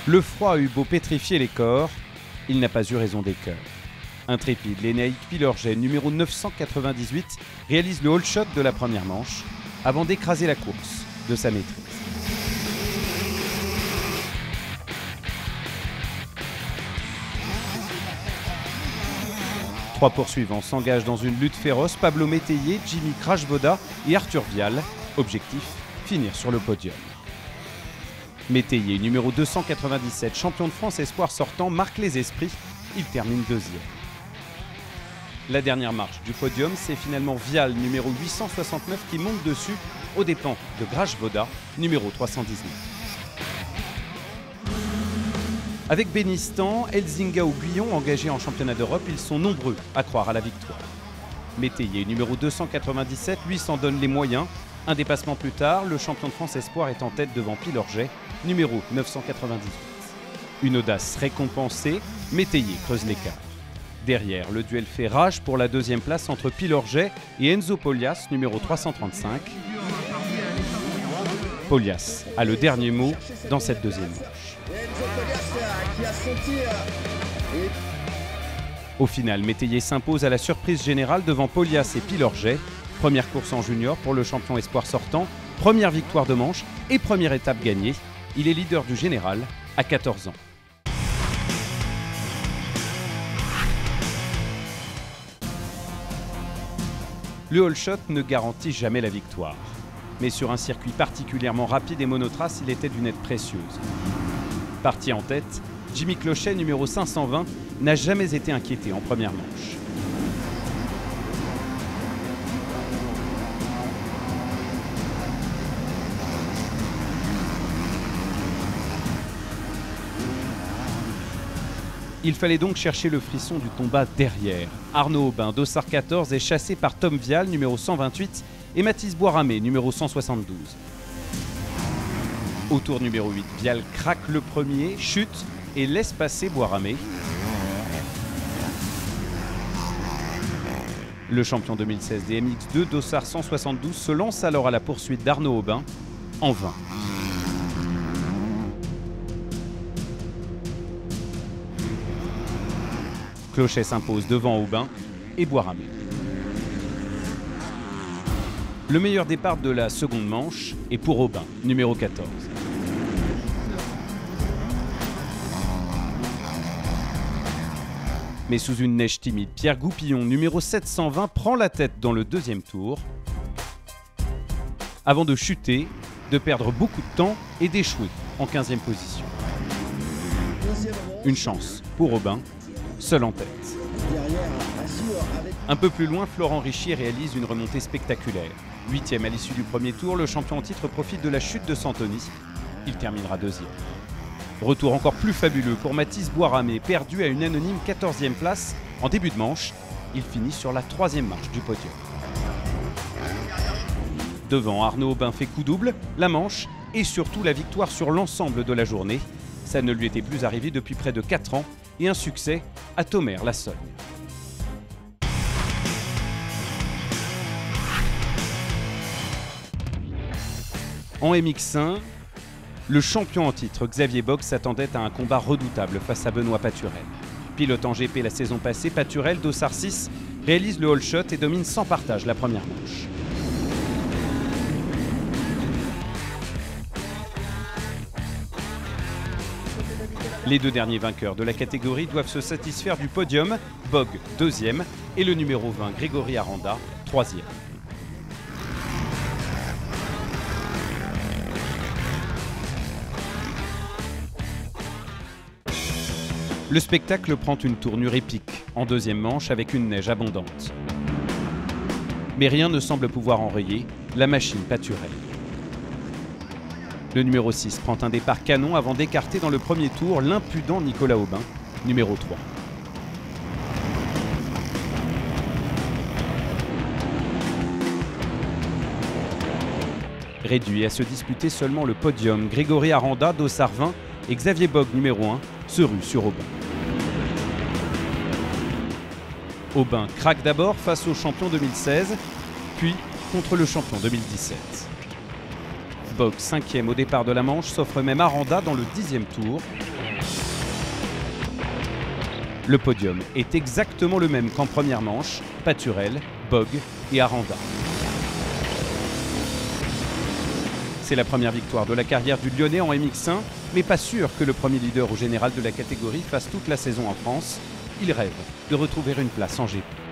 Le froid a eu beau pétrifier les corps, il n'a pas eu raison des cœurs. Intrépide, l'Énaïque Pilorget, numéro 998, réalise le hold shot de la première manche avant d'écraser la course de sa maîtrise. Trois poursuivants s'engagent dans une lutte féroce, Pablo Métayer, Jimmy Crashvoda et Arthur Vial. Objectif, finir sur le podium. Métayer, numéro 297, champion de France espoir sortant, marque les esprits, il termine deuxième. La dernière marche du podium, c'est finalement Vial, numéro 869, qui monte dessus aux dépens de Crashvoda, numéro 319. Avec Bénistan, Elzinga ou Guyon engagés en championnat d'Europe, ils sont nombreux à croire à la victoire. Métayer, numéro 297, lui s'en donne les moyens. Un dépassement plus tard, le champion de France espoir est en tête devant Pilorget, numéro 998. Une audace récompensée, Métayer creuse l'écart. Derrière, le duel fait rage pour la deuxième place entre Pilorget et Enzo Polias, numéro 335. Polias a le dernier mot dans cette deuxième manche. Au final, Métayer s'impose à la surprise générale devant Polias et Pilorget. Première course en junior pour le champion espoir sortant, première victoire de manche et première étape gagnée. Il est leader du général à 14 ans. Le hold shot ne garantit jamais la victoire. Mais sur un circuit particulièrement rapide et monotrace, il était d'une aide précieuse. Parti en tête, Jimmy Clochet, numéro 520, n'a jamais été inquiété en première manche. Il fallait donc chercher le frisson du combat derrière. Arnaud Aubin, dossard 14, est chassé par Tom Vial, numéro 128, et Mathis Boiramé, numéro 172. Au tour numéro 8, Vial craque le premier, chute et laisse passer Boiramé. Le champion 2016 des MX2, dossard 172, se lance alors à la poursuite d'Arnaud Aubin, en vain. Clochet s'impose devant Aubin et Boiramé. Le meilleur départ de la seconde manche est pour Aubin, numéro 14. Mais sous une neige timide, Pierre Goupillon, numéro 720, prend la tête dans le deuxième tour, avant de chuter, de perdre beaucoup de temps et d'échouer en 15e position. Une chance pour Aubin, seul en tête. Un peu plus loin, Florent Richier réalise une remontée spectaculaire. 8e à l'issue du premier tour, le champion en titre profite de la chute de Santoni. Il terminera deuxième. Retour encore plus fabuleux pour Mathis Boiramé, perdu à une anonyme 14e place en début de manche. Il finit sur la 3e marche du podium. Devant, Arnaud Aubin fait coup double, la manche et surtout la victoire sur l'ensemble de la journée. Ça ne lui était plus arrivé depuis près de 4 ans et un succès à Thomère-la-Sogne. En MX1, le champion en titre Xavier Bock s'attendait à un combat redoutable face à Benoît Paturel. Pilote en GP la saison passée, Paturel, dossard 6, réalise le hold shot et domine sans partage la première manche. Les deux derniers vainqueurs de la catégorie doivent se satisfaire du podium, Bog 2e et le numéro 20 Grégory Aranda 3e. Le spectacle prend une tournure épique en deuxième manche avec une neige abondante. Mais rien ne semble pouvoir enrayer la machine Paturel. Le numéro 6 prend un départ canon avant d'écarter dans le premier tour l'impudent Nicolas Aubin, numéro 3. Réduit à se disputer seulement le podium, Grégory Aranda, dossard 20 et Xavier Bock, numéro 1, se ruent sur Aubin. Aubin craque d'abord face au champion 2016, puis contre le champion 2017. Bock, 5e au départ de la manche, s'offre même Aranda dans le 10e tour. Le podium est exactement le même qu'en première manche, Paturel, Bogue et Aranda. C'est la première victoire de la carrière du Lyonnais en MX1, mais pas sûr que le premier leader au général de la catégorie fasse toute la saison en France. Il rêve de retrouver une place en GP.